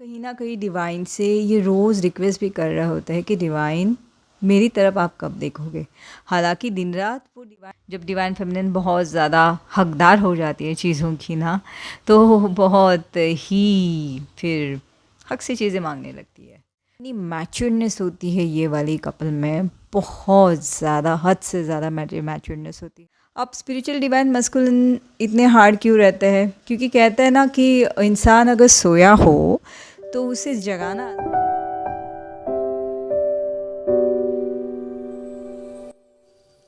कहीं ना कहीं डिवाइन से ये रोज़ रिक्वेस्ट भी कर रहे होते हैं कि डिवाइन मेरी तरफ आप कब देखोगे। हालांकि दिन रात वो डिवाइन, जब डिवाइन फेमिनिन बहुत ज़्यादा हकदार हो जाती है चीज़ों की ना, तो बहुत ही फिर हक से चीज़ें मांगने लगती है। इतनी मैच्योरनेस होती है ये वाली कपल में, बहुत ज़्यादा, हद से ज़्यादा मैच्योरनेस होती है। अब स्पिरिचुअल डिवाइन मस्कुलिन इतने हार्ड क्यों रहते हैं? क्योंकि कहते हैं ना कि इंसान अगर सोया हो तो उसे जगाना।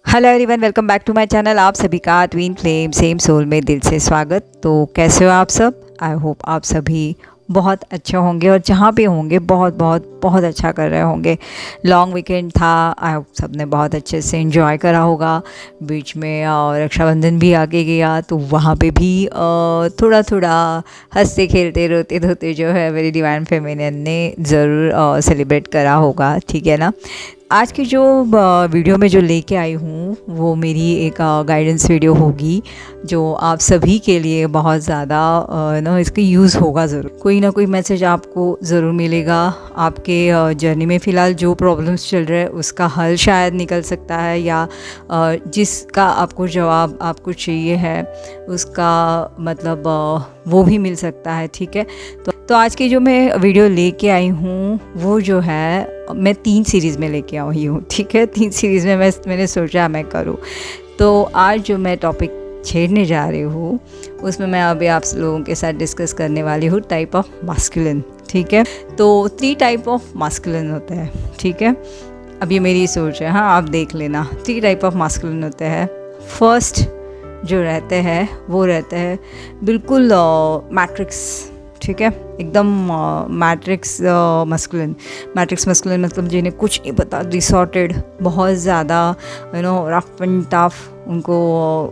Hello everyone, welcome back to my channel. आप सभी का ट्विन फ्लेम सेम सोल में दिल से स्वागत। तो कैसे हो आप सब? आई होप आप सभी बहुत अच्छे होंगे और जहाँ पे होंगे बहुत बहुत बहुत अच्छा कर रहे होंगे। लॉन्ग वीकेंड था, आई होप सब ने बहुत अच्छे से एंजॉय करा होगा। बीच में रक्षाबंधन भी आगे गया, तो वहाँ पे भी थोड़ा थोड़ा हंसते खेलते रोते धोते जो है मेरी डिवाइन फेमिनिन ने ज़रूर सेलिब्रेट करा होगा, ठीक है ना। आज की जो वीडियो में जो लेके आई हूँ वो मेरी एक गाइडेंस वीडियो होगी, जो आप सभी के लिए बहुत ज़्यादा इसका यूज़ होगा। ज़रूर कोई ना कोई मैसेज आपको ज़रूर मिलेगा। आपके जर्नी में फ़िलहाल जो प्रॉब्लम्स चल रहे हैं उसका हल शायद निकल सकता है, या जिसका आपको जवाब आपको चाहिए है उसका मतलब वो भी मिल सकता है, ठीक है। तो आज की जो मैं वीडियो लेके आई हूँ वो जो है मैं 3 सीरीज़ में लेके आई हूँ, ठीक है। 3 सीरीज़ में मैंने सोचा मैं करूँ। तो आज जो मैं टॉपिक छेड़ने जा रही हूँ उसमें मैं अभी आप लोगों के साथ डिस्कस करने वाली हूँ टाइप ऑफ मास्कुलिन, ठीक है। तो 3 टाइप ऑफ मास्कुलिन होते हैं, ठीक है। अब ये मेरी सोच है, हाँ आप देख लेना। 3 टाइप ऑफ मास्कुलिन होते हैं। फर्स्ट जो रहते हैं वो रहते हैं बिल्कुल मैट्रिक्स, ठीक है, एकदम मैट्रिक्स मस्कुलिन। मैट्रिक्स मस्कुलिन मतलब जिन्हें कुछ नहीं पता, डिसॉर्टेड, बहुत ज़्यादा रफ एंड टफ, उनको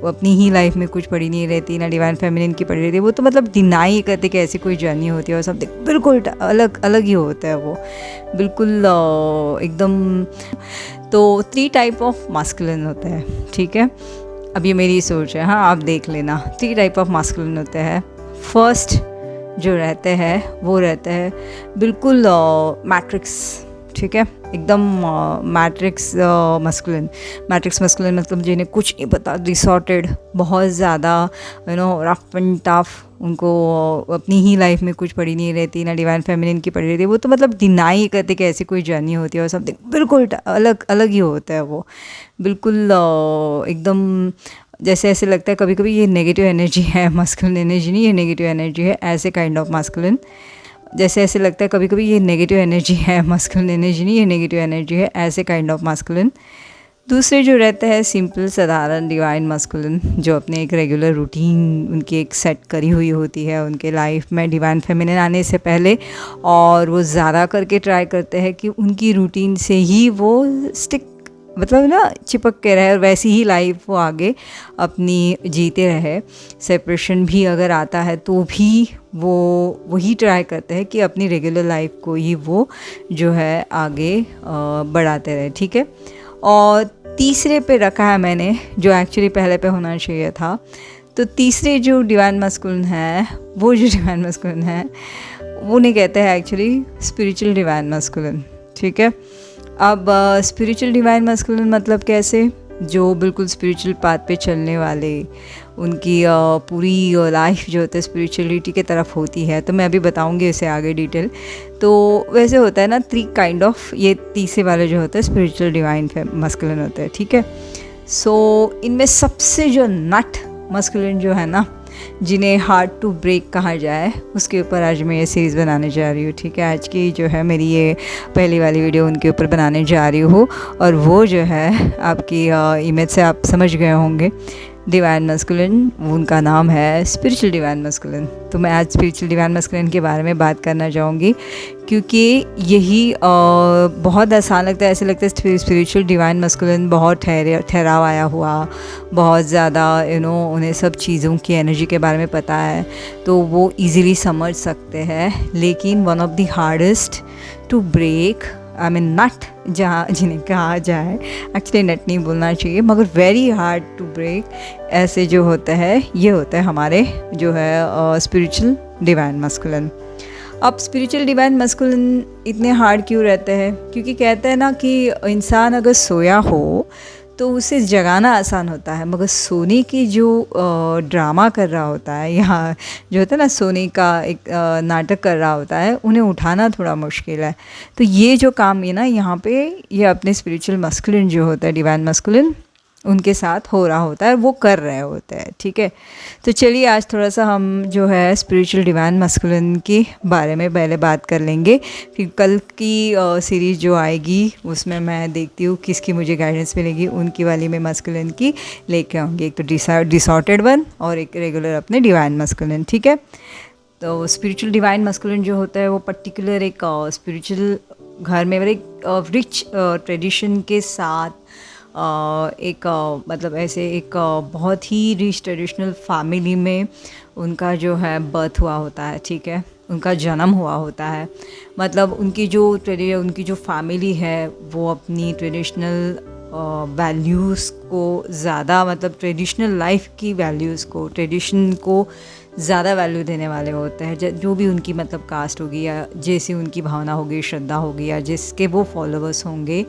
अपनी ही लाइफ में कुछ पड़ी नहीं रहती, ना डिवाइन फेमिनिन की पड़ी रहती है। वो तो मतलब डिनाई करते कि ऐसी कोई जर्नी होती है और सब बिल्कुल अलग अलग ही होता है वो, बिल्कुल एकदम। तो 3 टाइप ऑफ मास्कुलिन होते हैं, ठीक है। अब ये मेरी सोच है, हाँ आप देख लेना। 3 टाइप ऑफ मास्कुलिन होते हैं। फर्स्ट जो रहते हैं वो रहते हैं बिल्कुल मैट्रिक्स, ठीक है, एकदम मैट्रिक्स मस्कुलिन। मैट्रिक्स मस्कुलिन मतलब जिन्हें कुछ नहीं पता, डिसॉर्टेड, बहुत ज़्यादा रफ एंड टफ, उनको अपनी ही लाइफ में कुछ पड़ी नहीं रहती, ना डिवाइन फेमिनिन की पड़ी रहती है। वो तो मतलब डिनाई करते कि ऐसी कोई जर्नी होती है और सब बिल्कुल अलग अलग ही होता है वो, बिल्कुल एकदम। जैसे ऐसे लगता है कभी कभी ये नेगेटिव एनर्जी है, मास्कुलिन एनर्जी नहीं, ये नेगेटिव एनर्जी है, ऐसे काइंड ऑफ मास्कुलिन। जैसे ऐसे लगता है कभी कभी ये नेगेटिव एनर्जी है, मास्कुलिन एनर्जी नहीं, ये नेगेटिव एनर्जी है, ऐसे काइंड ऑफ मास्कुलिन। दूसरे जो रहते हैं सिंपल साधारण डिवाइन मास्कुलिन, जो अपने एक रेगुलर रूटीन उनकी एक सेट करी हुई होती है उनके लाइफ में डिवाइन फेमिनिन आने से पहले, और वो ज़्यादा करके ट्राई करते हैं कि उनकी रूटीन से ही वो स्टिक, मतलब ना चिपक के रहे और वैसी ही लाइफ वो आगे अपनी जीते रहे। सेपरेशन भी अगर आता है तो भी वो वही ट्राई करते हैं कि अपनी रेगुलर लाइफ को ही वो जो है आगे बढ़ाते रहे, ठीक है। और तीसरे पे रखा है मैंने, जो एक्चुअली पहले पे होना चाहिए था। तो तीसरे जो डिवाइन मस्कुलिन है, वो जो डिवाइन मस्कुलिन है वो नहीं कहते हैं एक्चुअली स्पिरिचुअल डिवाइन मस्कुलिन, ठीक है। अब स्पिरिचुअल डिवाइन मस्कुलिन मतलब कैसे? जो बिल्कुल स्पिरिचुअल पाथ पे चलने वाले, उनकी पूरी लाइफ जो होता है स्पिरिचुअलिटी के तरफ होती है। तो मैं अभी बताऊंगी इसे आगे डिटेल। तो वैसे होता है ना 3 काइंड ऑफ, ये तीसरे वाले जो होता है स्पिरिचुअल डिवाइन मस्कुलिन होते हैं, ठीक है। सो इनमें सबसे जो नट मस्कुलिन जो है ना, जिन्हें हार्ड टू ब्रेक कहा जाए, उसके ऊपर आज मैं ये सीरीज़ बनाने जा रही हूँ, ठीक है। आज की जो है मेरी ये पहली वाली वीडियो उनके ऊपर बनाने जा रही हूँ, और वो जो है आपकी इमेज से आप समझ गए होंगे डिवाइन मस्कुलिन, उनका नाम है स्पिरिचुअल डिवाइन मस्कुलिन। तो मैं आज स्पिरिचुअल डिवाइन मस्कुलिन के बारे में बात करना चाहूँगी, क्योंकि यही बहुत आसान लगता है। ऐसे लगता है स्पिरिचुअल डिवाइन मस्कुलिन बहुत ठहराव आया हुआ, बहुत ज़्यादा उन्हें सब चीज़ों की एनर्जी के बारे में पता है, तो वो इजीली समझ सकते हैं। लेकिन one of the hardest to break, I mean nut जहाँ जिन्हें कहा जाए, एक्चुअली नट नहीं बोलना चाहिए, मगर वेरी हार्ड टू ब्रेक, ऐसे जो होता है ये होता है हमारे जो है स्पिरिचुअल डिवाइन मस्कुलिन। अब स्पिरिचुअल डिवाइन मस्कुलिन इतने हार्ड क्यों रहते हैं? क्योंकि कहते हैं ना कि इंसान अगर सोया हो तो उसे जगाना आसान होता है, मगर सोने की जो ड्रामा कर रहा होता है, यहाँ जो होता है ना सोने का एक नाटक कर रहा होता है, उन्हें उठाना थोड़ा मुश्किल है। तो ये जो काम है ना यहाँ पे, ये अपने स्पिरिचुअल मस्कुलिन जो होता है, डिवाइन मस्कुलिन, उनके साथ हो रहा होता है, वो कर रहे होते हैं। ठीक है, तो चलिए आज थोड़ा सा हम जो है स्पिरिचुअल डिवाइन मस्कुलिन के बारे में पहले बात कर लेंगे, फिर कल की सीरीज़ जो आएगी उसमें मैं देखती हूँ किसकी मुझे गाइडेंस मिलेगी, उनकी वाली में मस्कुलिन की लेके आऊँगी, एक तो डिसऑर्डेड वन और एक रेगुलर अपने डिवाइन मस्कुलिन। ठीक है, तो स्पिरिचुअल डिवाइन मस्कुलिन जो होता है वो पर्टिकुलर एक स्पिरिचुअल घर में एक रिच ट्रेडिशन के साथ एक मतलब ऐसे एक बहुत ही रिच ट्रेडिशनल फैमिली में उनका जो है बर्थ हुआ होता है। ठीक है, उनका जन्म हुआ होता है, मतलब उनकी जो फैमिली है वो अपनी ट्रेडिशनल वैल्यूज़ को ज़्यादा, मतलब ट्रेडिशनल लाइफ की वैल्यूज़ को, ट्रेडिशन को ज़्यादा वैल्यू देने वाले होते हैं। जो भी उनकी मतलब कास्ट होगी या जैसी उनकी भावना होगी, श्रद्धा होगी, या जिसके वो फॉलोअर्स होंगे,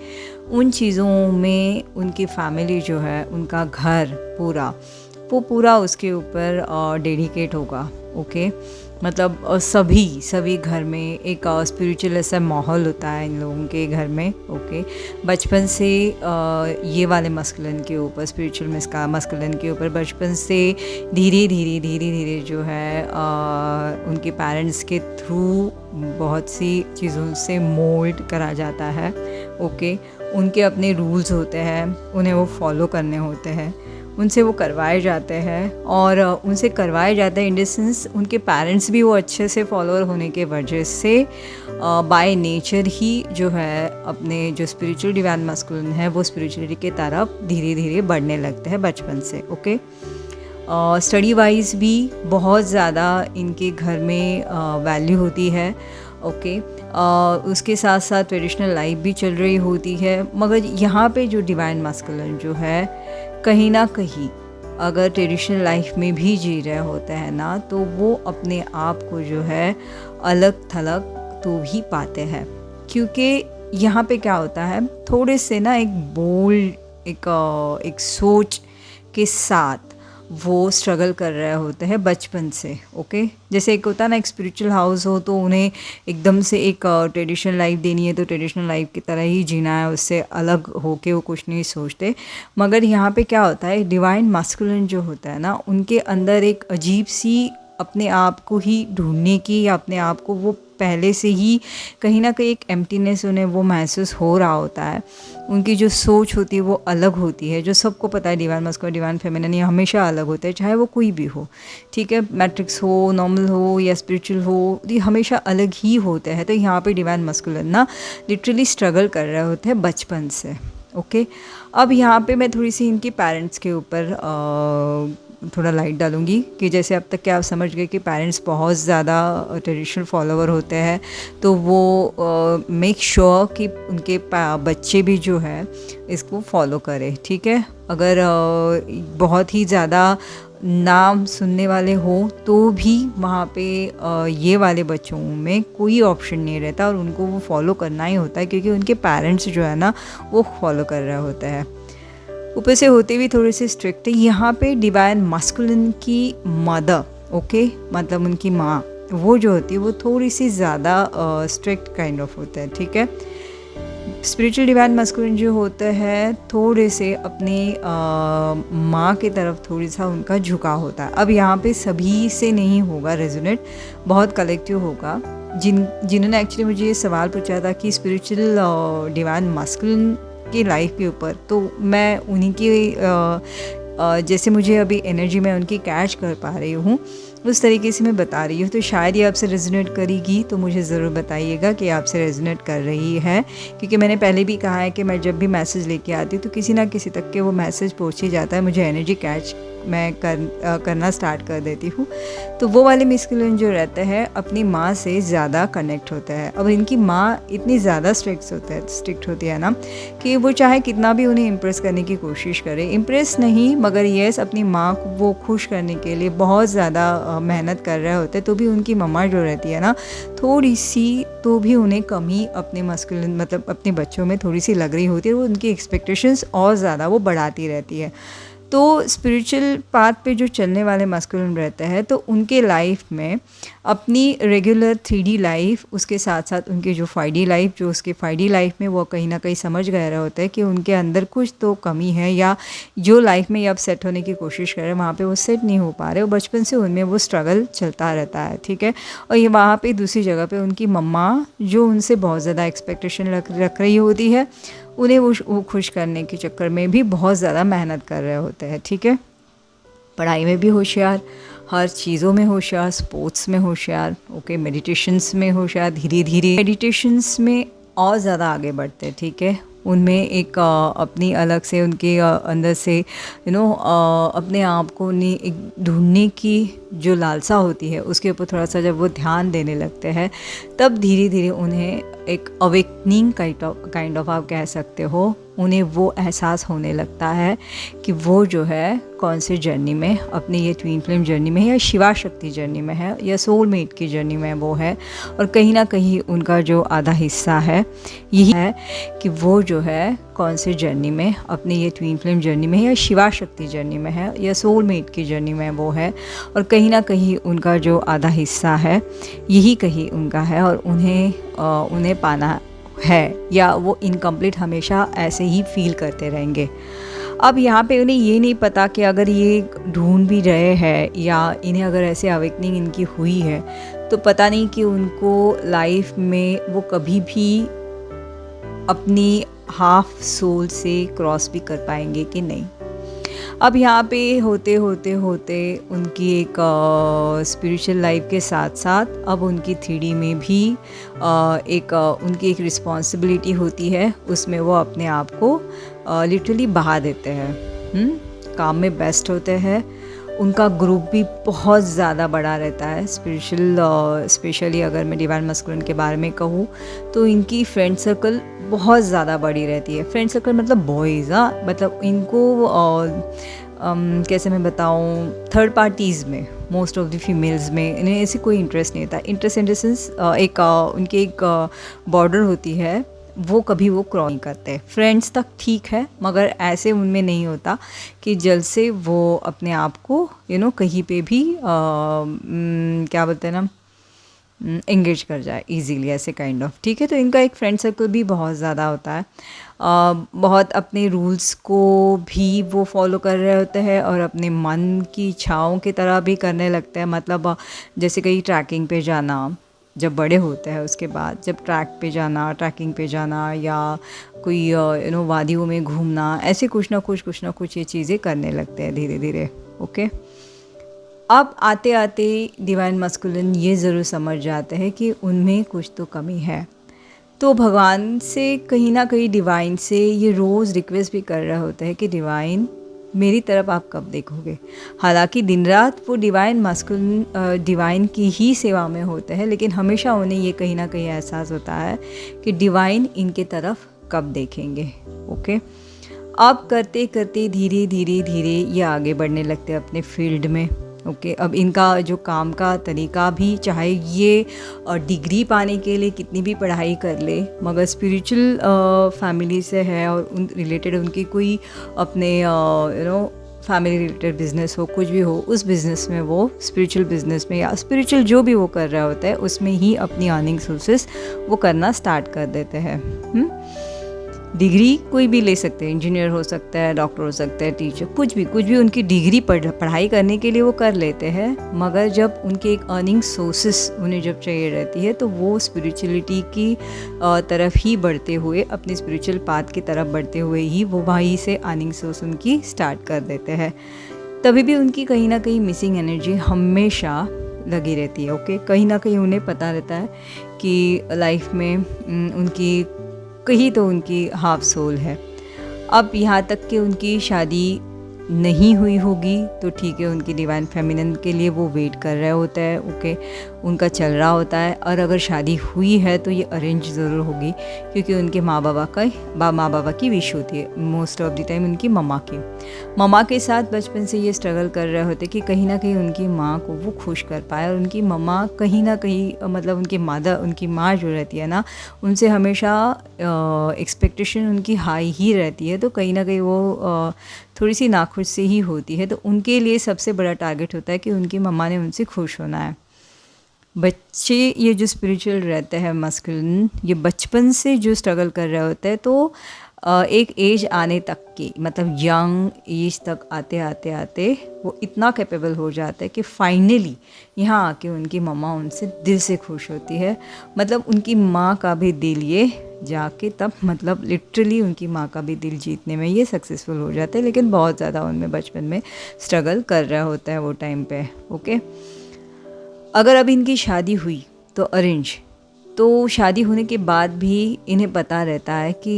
उन चीज़ों में उनकी फैमिली जो है, उनका घर पूरा उसके ऊपर डेडिकेट होगा। ओके, मतलब सभी घर में एक स्पिरिचुअल ऐसा माहौल होता है इन लोगों के घर में। ओके, बचपन से ये वाले मस्कुलिन के ऊपर, स्पिरिचुअल मस्कुलिन के ऊपर बचपन से धीरे धीरे जो है उनके पेरेंट्स के थ्रू बहुत सी चीज़ों से मोल्ड करा जाता है। ओके, उनके अपने रूल्स होते हैं, उन्हें वो फॉलो करने होते हैं, उनसे वो करवाए जाते हैं, और उनसे करवाए जाते हैं इन द सेंस उनके पेरेंट्स भी वो अच्छे से फॉलोअर होने के वजह से बाय नेचर ही जो है अपने जो स्पिरिचुअल डिवाइन मस्कुलिन है वो स्पिरिचुअलिटी के तरफ धीरे धीरे बढ़ने लगते हैं बचपन से। ओके, स्टडी वाइज भी बहुत ज़्यादा इनके घर में वैल्यू होती है। ओके, उसके साथ साथ ट्रेडिशनल लाइफ भी चल रही होती है, मगर यहाँ पे जो डिवाइन मस्कुलिन जो है कहीं ना कहीं अगर ट्रेडिशनल लाइफ में भी जी रहे होते हैं ना, तो वो अपने आप को जो है अलग थलग तो भी पाते हैं। क्योंकि यहाँ पे क्या होता है, थोड़े से ना एक बोल्ड एक सोच के साथ वो स्ट्रगल कर रहे होते हैं बचपन से। ओके, जैसे एक होता है ना, एक स्पिरिचुअल हाउस हो तो उन्हें एकदम से एक ट्रेडिशनल लाइफ देनी है तो ट्रेडिशनल लाइफ की तरह ही जीना है, उससे अलग होके वो कुछ नहीं सोचते। मगर यहाँ पे क्या होता है, डिवाइन मस्कुलिन जो होता है ना, उनके अंदर एक अजीब सी अपने आप को ही ढूंढने की, या अपने आप को वो पहले से ही कहीं ना कहीं एक एम्प्टीनेस उन्हें वो महसूस हो रहा होता है। उनकी जो सोच होती है वो अलग होती है, जो सबको पता है डिवाइन मस्कुलिन डिवाइन फेमिनिन ये हमेशा अलग होता है, चाहे वो कोई भी हो। ठीक है, मैट्रिक्स हो, नॉर्मल हो या स्पिरिचुअल हो, ये हमेशा अलग ही होते हैं। तो यहाँ पे डिवाइन मस्कुलिन ना लिटरली स्ट्रगल कर रहे होते हैं बचपन से। ओके, अब यहाँ पे मैं थोड़ी सी इनकी पेरेंट्स के ऊपर थोड़ा लाइट डालूंगी कि जैसे अब तक क्या आप समझ गए कि पेरेंट्स बहुत ज़्यादा ट्रेडिशनल फॉलोवर होते हैं, तो वो मेक श्योर कि उनके बच्चे भी जो है इसको फॉलो करें। ठीक है, अगर बहुत ही ज़्यादा नाम सुनने वाले हो तो भी वहाँ पे ये वाले बच्चों में कोई ऑप्शन नहीं रहता, और उनको वो फॉलो करना ही होता है क्योंकि उनके पेरेंट्स जो है ना वो फॉलो कर रहे होते हैं। ऊपर से होते भी थोड़े से स्ट्रिक्ट है। यहाँ पे डिवाइन मस्कुलिन की मदर, ओके, मतलब उनकी माँ, वो जो होती है वो थोड़ी सी ज़्यादा स्ट्रिक्ट काइंड ऑफ होता है। ठीक है, स्पिरिचुअल डिवाइन मस्कुलिन जो होता है थोड़े से अपनी माँ की तरफ थोड़ी सा उनका झुकाव होता है। अब यहाँ पे सभी से नहीं होगा रेजोनेट, बहुत कलेक्टिव होगा। जिन्होंने एक्चुअली मुझे ये सवाल पूछा था कि स्पिरिचुअल डिवाइन मस्कुलिन की लाइफ के ऊपर, तो मैं उन्हीं की जैसे मुझे अभी एनर्जी में उनकी कैच कर पा रही हूँ उस तरीके से मैं बता रही हूँ। तो शायद ये आपसे रेजोनेट करेगी, तो मुझे ज़रूर बताइएगा कि आपसे रेजोनेट कर रही है, क्योंकि मैंने पहले भी कहा है कि मैं जब भी मैसेज लेके आती हूँ तो किसी ना किसी तक के वो मैसेज पहुँच ही जाता है, मुझे एनर्जी कैच मैं करना स्टार्ट कर देती हूँ। तो वो वाले मस्कुलिन जो रहते हैं अपनी माँ से ज़्यादा कनेक्ट होते हैं। अब इनकी माँ इतनी ज़्यादा स्ट्रिक्ट होती है ना कि वो चाहे कितना भी उन्हें इम्प्रेस करने की कोशिश करे, इम्प्रेस नहीं मगर येस अपनी माँ को वो खुश करने के लिए बहुत ज़्यादा मेहनत कर रहे होते, तो भी उनकी मम्मा जो रहती है ना थोड़ी सी तो भी उन्हें कमी अपने मस्कुलिन मतलब अपने बच्चों में थोड़ी सी लग रही होती है। वो उनकी एक्सपेक्टेशंस और ज़्यादा वो बढ़ाती रहती है। तो स्पिरिचुअल पाथ पे जो चलने वाले मस्कुलिन रहते हैं तो उनके लाइफ में अपनी रेगुलर 3D लाइफ उसके साथ साथ उनकी जो 5D लाइफ जो उसके 5D लाइफ में वो कहीं ना कहीं समझ गए रहे होते हैं कि उनके अंदर कुछ तो कमी है, या जो लाइफ में अब सेट होने की कोशिश कर रहे हैं वहाँ पे वो सेट नहीं हो पा रहे, और बचपन से उनमें वो स्ट्रगल चलता रहता है। ठीक है। और ये वहाँ पे दूसरी जगह पे उनकी मम्मा जो उनसे बहुत ज़्यादा एक्सपेक्टेशन रख रही होती है, उन्हें वो खुश करने के चक्कर में भी बहुत ज़्यादा मेहनत कर रहे होते हैं। ठीक है। पढ़ाई में भी होशियार, हर चीज़ों में होशियार, स्पोर्ट्स में होशियार, ओके, मेडिटेशंस में होशियार, धीरे धीरे मेडिटेशंस में और ज़्यादा आगे बढ़ते हैं। ठीक है। उनमें एक अपनी अलग से उनके अंदर से अपने आप को उन्हें एक ढूंढने की जो लालसा होती है उसके ऊपर थोड़ा सा जब वो ध्यान देने लगते हैं तब धीरे धीरे उन्हें एक अवेकनिंग काइंड ऑफ आप कह सकते हो, उन्हें वो एहसास होने लगता है कि वो जो है कौन से जर्नी में अपने ये ट्विन फ्लेम जर्नी में है, या शिवा शक्ति जर्नी में है, या सोलमेट की जर्नी में वो है। और कहीं ना कहीं उनका जो आधा हिस्सा है यही है कि वो जो है कौन से जर्नी में अपने ये ट्विन फ्लेम जर्नी में है, या शिवा शक्ति जर्नी में है, या सोलमेट की जर्नी में वो है। और कहीं ना कहीं उनका जो आधा हिस्सा है यही कहीं उनका है, और उन्हें पाना है, या वो इनकम्प्लीट हमेशा ऐसे ही फील करते रहेंगे। अब यहाँ पे उन्हें ये नहीं पता कि अगर ये ढूंढ भी रहे हैं या इन्हें अगर ऐसे अवेकनिंग इनकी हुई है तो पता नहीं कि उनको लाइफ में वो कभी भी अपनी हाफ सोल से क्रॉस भी कर पाएंगे कि नहीं। अब यहाँ पे होते होते उनकी एक स्पिरिचुअल लाइफ के साथ साथ अब उनकी 3D में भी उनकी एक रिस्पॉन्सिबिलिटी होती है, उसमें वो अपने आप को लिटरली बहा देते हैं। काम में बेस्ट होते हैं। उनका ग्रुप भी बहुत ज़्यादा बड़ा रहता है स्पिरिचुअल, स्पेशली अगर मैं डिवाइन मस्कुलिन के बारे में कहूँ तो इनकी फ्रेंड सर्कल बहुत ज़्यादा बड़ी रहती है। फ्रेंड सर्कल मतलब बॉयज़, मतलब इनको कैसे मैं बताऊँ, थर्ड पार्टीज़ में मोस्ट ऑफ द फीमेल्स में इन्हें ऐसे कोई इंटरेस्ट नहीं होता। इंटरेस्ट इन द सेंस उनकी एक बॉर्डर होती है, वो कभी वो क्रॉस नहीं करते। फ्रेंड्स तक ठीक है मगर ऐसे उनमें नहीं होता कि जल्द से वो अपने आप को कहीं पे भी क्या बोलते हैं ना, एंगेज कर जाए इजीली, ऐसे काइंड ऑफ। ठीक है। तो इनका एक फ्रेंड सर्कल भी बहुत ज़्यादा होता है। बहुत अपने रूल्स को भी वो फॉलो कर रहे होते हैं और अपने मन की इच्छाओं की तरह भी करने लगते हैं। मतलब जैसे कहीं ट्रैकिंग पे जाना, जब बड़े होते हैं उसके बाद जब ट्रैकिंग पे जाना या कोई वादियों में घूमना, ऐसे कुछ ना कुछ ये चीज़ें करने लगते हैं धीरे धीरे। ओके। अब आते आते डिवाइन मस्कुलिन ये ज़रूर समझ जाते हैं कि उनमें कुछ तो कमी है, तो भगवान से कहीं ना कहीं डिवाइन से ये रोज़ रिक्वेस्ट भी कर रहे होते हैं कि डिवाइन मेरी तरफ आप कब देखोगे। हालांकि दिन रात वो डिवाइन मस्कुलिन डिवाइन की ही सेवा में होते हैं, लेकिन हमेशा उन्हें ये कहीं ना कहीं एहसास होता है कि डिवाइन इनके तरफ कब देखेंगे। ओके। अब करते करते धीरे धीरे ये आगे बढ़ने लगते हैं अपने फील्ड में। ओके। अब इनका जो काम का तरीका भी, चाहे ये डिग्री पाने के लिए कितनी भी पढ़ाई कर ले, मगर स्पिरिचुअल फैमिली से है और उन रिलेटेड उनकी कोई अपने फैमिली रिलेटेड बिजनेस हो, कुछ भी हो, उस बिज़नेस में वो स्पिरिचुअल बिजनेस में या स्पिरिचुअल जो भी वो कर रहा होता है उसमें ही अपनी अर्निंग सोर्सेस वो करना स्टार्ट कर देते हैं। डिग्री कोई भी ले सकते हैं, इंजीनियर हो सकता है, डॉक्टर हो सकता है, टीचर, कुछ भी उनकी डिग्री पढ़ाई करने के लिए वो कर लेते हैं। मगर जब उनके एक अर्निंग सोर्सेस उन्हें जब चाहिए रहती है तो वो स्पिरिचुअलिटी की तरफ ही बढ़ते हुए, अपने स्पिरिचुअल पाथ की तरफ बढ़ते हुए ही वो वहीं से अर्निंग सोर्स उनकी स्टार्ट कर देते हैं। तभी भी उनकी कहीं ना कहीं मिसिंग एनर्जी हमेशा लगी रहती है। ओके। कहीं ना कहीं उन्हें पता रहता है कि लाइफ में उनकी कहीं तो उनकी हाफ सोल है। अब यहाँ तक कि उनकी शादी नहीं हुई होगी तो ठीक है, उनकी डिवाइन फेमिनिन के लिए वो वेट कर रहे होता है, ओके, उनका चल रहा होता है। और अगर शादी हुई है तो ये अरेंज ज़रूर होगी, क्योंकि उनके माँ बाबा की विश होती है, मोस्ट ऑफ द टाइम उनकी मम्मा के साथ बचपन से ये स्ट्रगल कर रहे होते कि कहीं ना कहीं उनकी माँ को वो खुश कर पाए। और उनकी मम्मा कहीं ना कहीं मतलब उनकी माँ जो रहती है ना, उनसे हमेशा एक्सपेक्टेशन उनकी हाई ही रहती है, तो कहीं ना कहीं वो थोड़ी सी नाखुश से ही होती है। तो उनके लिए सबसे बड़ा टारगेट होता है कि उनकी मम्मा ने उनसे खुश होना है। बच्चे ये जो स्पिरिचुअल रहते हैं मस्कुलिन, ये बचपन से जो स्ट्रगल कर रहे होते हैं, तो एक एज आने तक की, मतलब यंग एज तक आते वो इतना कैपेबल हो जाता है कि फाइनली यहाँ आके उनकी मम्मा उनसे दिल से खुश होती है। मतलब उनकी माँ का भी दिल ये जाके तब, मतलब लिटरली उनकी माँ का भी दिल जीतने में ये सक्सेसफुल हो जाते हैं। लेकिन बहुत ज़्यादा उनमें बचपन में स्ट्रगल कर रहा होता है वो टाइम पे, ओके। अगर अब इनकी शादी हुई तो अरेंज, तो शादी होने के बाद भी इन्हें पता रहता है कि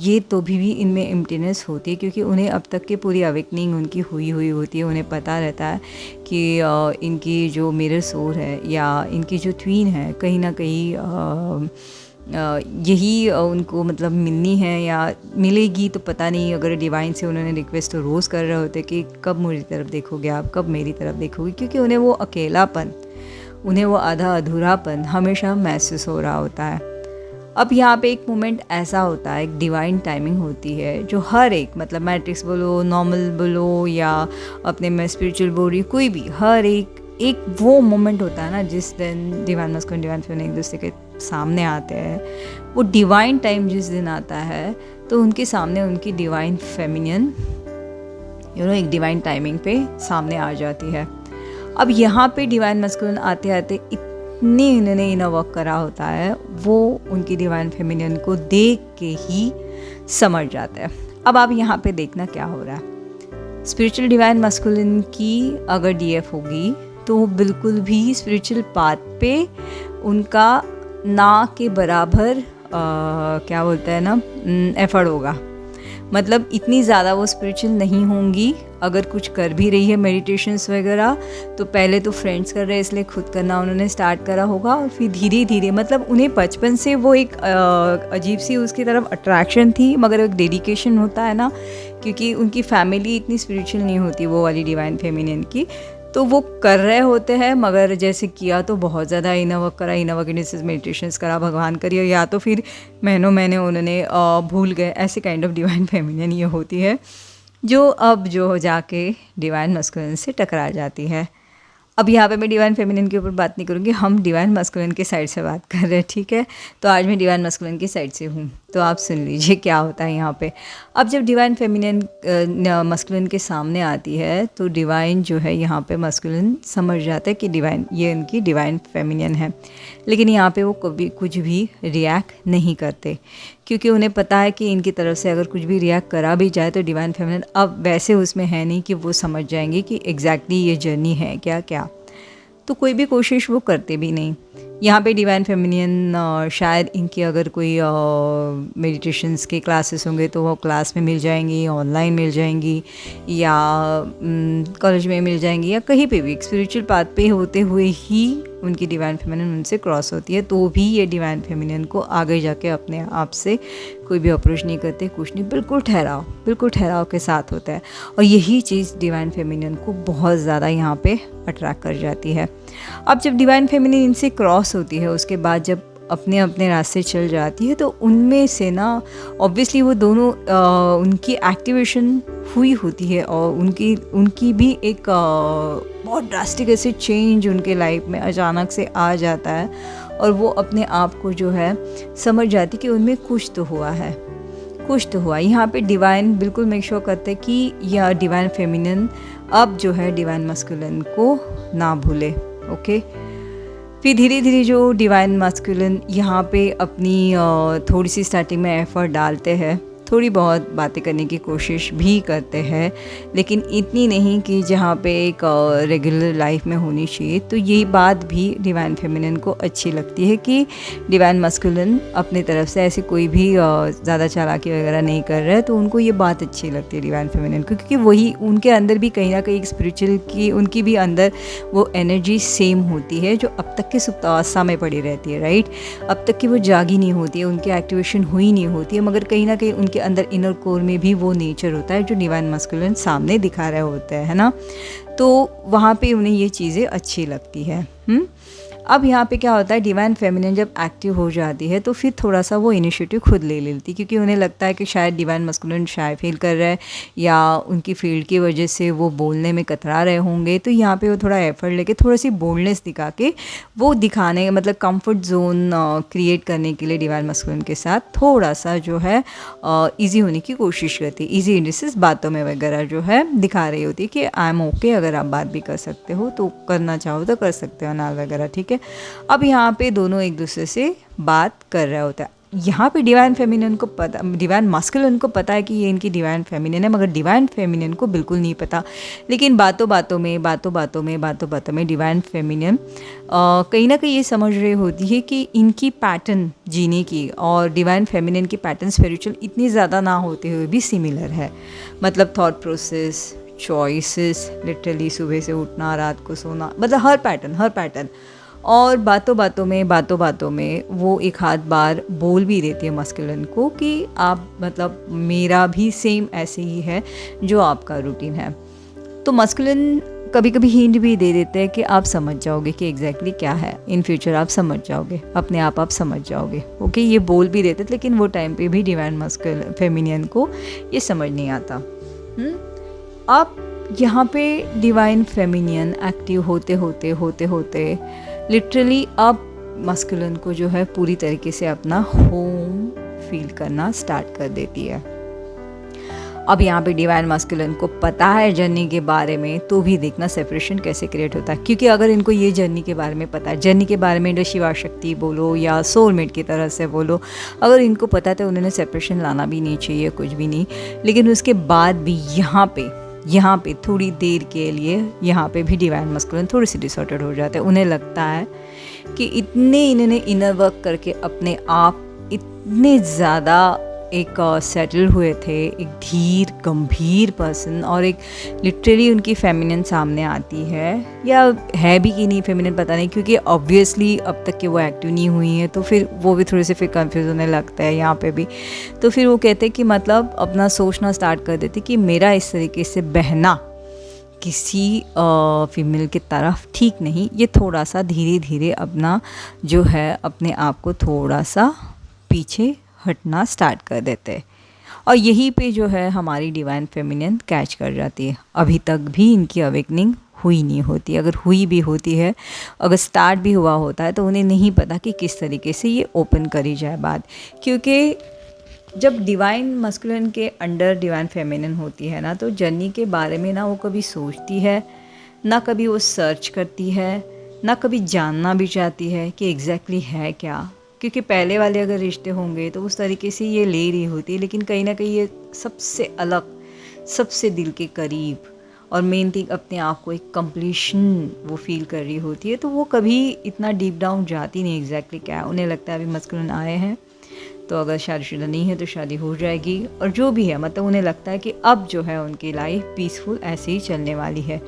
ये तो भी इनमें एम्प्टीनेस होती है, क्योंकि उन्हें अब तक की पूरी अवेकनिंग उनकी हुई होती है। उन्हें पता रहता है कि इनकी जो मिरर सोल है या इनकी जो ट्वीन है, कहीं ना कहीं यही उनको मतलब मिलनी है या मिलेगी, तो पता नहीं। अगर डिवाइन से उन्होंने रिक्वेस्ट तो रोज़ कर रहे होते कि कब मेरी तरफ देखोगे आप, कब मेरी तरफ देखोगे, क्योंकि उन्हें वो अकेलापन, उन्हें वो आधा अधूरापन हमेशा महसूस हो रहा होता है। अब यहाँ पे एक मोमेंट ऐसा होता है, एक डिवाइन टाइमिंग होती है, जो हर एक, मतलब मैट्रिक्स बोलो, नॉर्मल बोलो या अपने में स्पिरिचुअल बोलो, कोई भी, हर एक वो मोमेंट होता है ना, जिस दिन डिवाइन मस्कुलिन डिवाइन फेमिनिन एक दूसरे के सामने आते हैं। वो डिवाइन टाइम जिस दिन आता है, तो उनके सामने उनकी डिवाइन फेमिनिन एक डिवाइन टाइमिंग पे सामने आ जाती है। अब यहाँ पे डिवाइन मस्कुलिन आते आते इतनी इन्होंने इनर वर्क करा होता है, वो उनकी डिवाइन फेमिनिन को देख के ही समझ जाता है। अब आप यहाँ पे देखना क्या हो रहा है। स्पिरिचुअल डिवाइन मस्कुलिन की अगर डीएफ होगी तो वो बिल्कुल भी स्पिरिचुअल पाथ पे उनका ना के बराबर क्या बोलते हैं ना, एफर्ट होगा। मतलब इतनी ज़्यादा वो स्पिरिचुअल नहीं होंगी। अगर कुछ कर भी रही है मेडिटेशंस वगैरह, तो पहले तो फ्रेंड्स कर रहे हैं इसलिए खुद करना उन्होंने स्टार्ट करा होगा, और फिर धीरे धीरे, मतलब उन्हें बचपन से वो एक अजीब सी उसकी तरफ अट्रैक्शन थी, मगर एक डेडिकेशन होता है ना, क्योंकि उनकी फैमिली इतनी स्पिरिचुअल नहीं होती वो वाली डिवाइन फेमिनिन की, तो वो कर रहे होते हैं। मगर जैसे किया तो बहुत ज़्यादा इनर वर्क करा, इनर वर्क मेडिटेशंस करा, भगवान करिए, या तो फिर महीने उन्होंने भूल गए, ऐसे काइंड ऑफ डिवाइन फेमिनिन ये होती है, जो अब जो जाके डिवाइन मस्कुलिन से टकरा जाती है। अब यहाँ पे मैं डिवाइन फेमिनिन के ऊपर बात नहीं करूँगी, हम डिवाइन मस्कुलिन के साइड से बात कर रहे हैं, ठीक है। तो आज मैं डिवाइन मस्कुलिन की साइड से हूँ, तो आप सुन लीजिए क्या होता है यहाँ पे। अब जब डिवाइन फेमिनिन मस्कुलिन के सामने आती है, तो डिवाइन जो है यहाँ पे मस्कुलिन समझ जाता है कि डिवाइन ये इनकी डिवाइन फेमिनिन है। लेकिन यहाँ पे वो कभी कुछ भी रिएक्ट नहीं करते, क्योंकि उन्हें पता है कि इनकी तरफ से अगर कुछ भी रिएक्ट करा भी जाए तो डिवाइन फेमिनिन अब वैसे उसमें है नहीं कि वो समझ जाएंगे कि एग्जैक्टली ये जर्नी है क्या, तो कोई भी कोशिश वो करते भी नहीं। यहाँ पे डिवाइन फेमिनिन शायद इनकी अगर कोई मेडिटेशंस के क्लासेस होंगे तो वो क्लास में मिल जाएंगी, ऑनलाइन मिल जाएंगी, या कॉलेज में मिल जाएंगी, या कहीं पे भी स्पिरिचुअल पाथ पे होते हुए ही उनकी डिवाइन फेमिनिन उनसे क्रॉस होती है, तो भी ये डिवाइन फेमिनिन को आगे जाके अपने आप से कोई भी अप्रोच नहीं करते, कुछ नहीं, बिल्कुल ठहराव के साथ होता है। और यही चीज़ डिवाइन फेमिनिन को बहुत ज़्यादा यहाँ पे अट्रैक्ट कर जाती है। अब जब डिवाइन फेमिनिन इनसे क्रॉस होती है, उसके बाद जब अपने अपने रास्ते चल जाती है, तो उनमें से ना ऑब्वियसली वो दोनों उनकी एक्टिवेशन हुई होती है, और उनकी भी एक बहुत ड्रास्टिक ऐसे चेंज उनके लाइफ में अचानक से आ जाता है, और वो अपने आप को जो है समझ जाती कि उनमें कुछ तो हुआ। यहाँ पे डिवाइन बिल्कुल मेक श्योर करते कि यह डिवाइन फेमिनिन अब जो है डिवाइन मस्कुलिन को ना भूले, ओके। फिर धीरे धीरे जो डिवाइन मस्कुलिन यहाँ पे अपनी थोड़ी सी स्टार्टिंग में एफर्ट डालते हैं, थोड़ी बहुत बातें करने की कोशिश भी करते हैं, लेकिन इतनी नहीं कि जहाँ पे एक रेगुलर लाइफ में होनी चाहिए। तो यही बात भी डिवाइन फेमिनिन को अच्छी लगती है कि डिवाइन मस्कुलिन अपनी तरफ से ऐसी कोई भी ज़्यादा चालाकी वगैरह नहीं कर रहा है, तो उनको ये बात अच्छी लगती है डिवाइन फेमिनिन को, क्योंकि वही उनके अंदर भी कहीं ना कहीं एक स्पिरिचुअल की उनकी भी अंदर वो एनर्जी सेम होती है जो अब तक के सुप्तावस्था में पड़ी रहती है, राइट। अब तक की वो जागी नहीं होती है, उनकी एक्टिवेशन हुई नहीं होती है, मगर कहीं ना कहीं उनके अंदर इनर कोर में भी वो नेचर होता है जो डिवाइन मस्कुलिन सामने दिखा रहे होते हैं, है ना। तो वहाँ पे उन्हें ये चीज़ें अच्छी लगती है। अब यहाँ पे क्या होता है, डिवाइन फेमिनिन जब एक्टिव हो जाती है तो फिर थोड़ा सा वो इनिशिएटिव खुद ले लेती है, क्योंकि उन्हें लगता है कि शायद डिवाइन मस्कुलिन शाय फील कर रहा है या उनकी फील्ड की वजह से वो बोलने में कतरा रहे होंगे। तो यहाँ पे वो थोड़ा एफर्ट लेके थोड़ी सी बोल्डनेस दिखा के वो दिखाने मतलब कंफर्ट जोन क्रिएट करने के लिए डिवाइन मस्कुलिन के साथ थोड़ा सा जो है ईजी होने की कोशिश करती है। ईजी इंडिसेस बातों में वगैरह जो है दिखा रही होती है कि आई एम ओके, अगर आप बात भी कर सकते हो तो करना चाहो तो कर सकते हो ना वगैरह, ठीक है। अब यहाँ पे दोनों एक दूसरे से बात कर रहा होता है। यहाँ पे डिवाइन फेमिनिन को पता, डिवाइन मस्कुलिन को पता है कि ये इनकी डिवाइन फेमिनिन है, मगर डिवाइन फेमिनिन को बिल्कुल नहीं पता। लेकिन बातों बातों में डिवाइन फेमिनिन कहीं ना कहीं ये समझ रही होती है कि इनकी पैटर्न जीने की और डिवाइन फेमिनिन की पैटर्न स्पिरिचुअल इतनी ज़्यादा ना होते हुए भी सिमिलर है। मतलब थॉट प्रोसेस, चॉइसेस, लिटरली सुबह से उठना, रात को सोना, मतलब हर पैटर्न। और बातों बातों में वो एक हाथ बार बोल भी देती है मस्कुलिन को कि आप मतलब मेरा भी सेम ऐसे ही है जो आपका रूटीन है। तो मस्कुलिन कभी कभी हिंट भी दे देते हैं कि आप समझ जाओगे कि एग्जैक्टली क्या है, इन फ्यूचर आप समझ जाओगे, अपने आप समझ जाओगे। ओके, ये बोल भी देते थे, लेकिन वो टाइम पे भी डिवाइन मस्कुलिन फेमिनिन को ये समझ नहीं आता। अब यहाँ पे डिवाइन फेमिनिन एक्टिव होते लिटरली अब मस्कुलिन को जो है पूरी तरीके से अपना होम फील करना स्टार्ट कर देती है। अब यहाँ पे डिवाइन मस्कुलिन को पता है जर्नी के बारे में, तो भी देखना सेपरेशन कैसे क्रिएट होता है। क्योंकि अगर इनको ये जर्नी के बारे में पता है, जर्नी के बारे में शिवा शक्ति बोलो या सोलमेट की तरह से बोलो, अगर इनको पता है तो उन्होंने सेपरेशन लाना भी नहीं चाहिए, कुछ भी नहीं। लेकिन उसके बाद भी यहाँ पे थोड़ी देर के लिए यहाँ पे भी डिवाइन मस्कुलिन थोड़ी सी डिसऑर्डर्ड हो जाते हैं। उन्हें लगता है कि इन्होंने इनर वर्क करके अपने आप इतने ज़्यादा एक सेटल हुए थे, एक धीर गंभीर पर्सन, और एक लिटरली उनकी फेमिनिन सामने आती है, या है भी कि नहीं फेमिनिन पता नहीं, क्योंकि ऑब्वियसली अब तक के वो एक्टिव नहीं हुई है, तो फिर वो भी थोड़े से फिर कंफ्यूज होने लगता है यहाँ पे भी। तो फिर वो कहते हैं कि मतलब अपना सोचना स्टार्ट कर देते कि मेरा इस तरीके से बहना किसी फीमेल की तरफ ठीक नहीं, ये थोड़ा सा धीरे धीरे अपना जो है अपने आप को थोड़ा सा पीछे हटना स्टार्ट कर देते हैं। और यहीं पे जो है हमारी डिवाइन फेमिनिन कैच कर जाती है। अभी तक भी इनकी अवेकनिंग हुई नहीं होती, अगर हुई भी होती है, अगर स्टार्ट भी हुआ होता है, तो उन्हें नहीं पता कि किस तरीके से ये ओपन करी जाए बात। क्योंकि जब डिवाइन मस्कुलिन के अंडर डिवाइन फेमिनिन होती है ना, तो जर्नी के बारे में ना वो कभी सोचती है, ना कभी वो सर्च करती है, ना कभी जानना भी चाहती है कि एग्जैक्टली है क्या। क्योंकि पहले वाले अगर रिश्ते होंगे तो उस तरीके से ये ले रही होती है, लेकिन कहीं ना कहीं ये सबसे अलग, सबसे दिल के करीब, और मेन थिंग अपने आप को एक कंप्लीशन वो फील कर रही होती है। तो वो कभी इतना डीप डाउन जाती नहीं एग्जैक्टली क्या है। उन्हें लगता है अभी मस्कुलिन आए हैं तो अगर शादीशुदा नहीं है तो शादी हो जाएगी, और जो भी है मतलब उन्हें लगता है कि अब जो है उनकी लाइफ पीसफुल ऐसे ही चलने वाली है।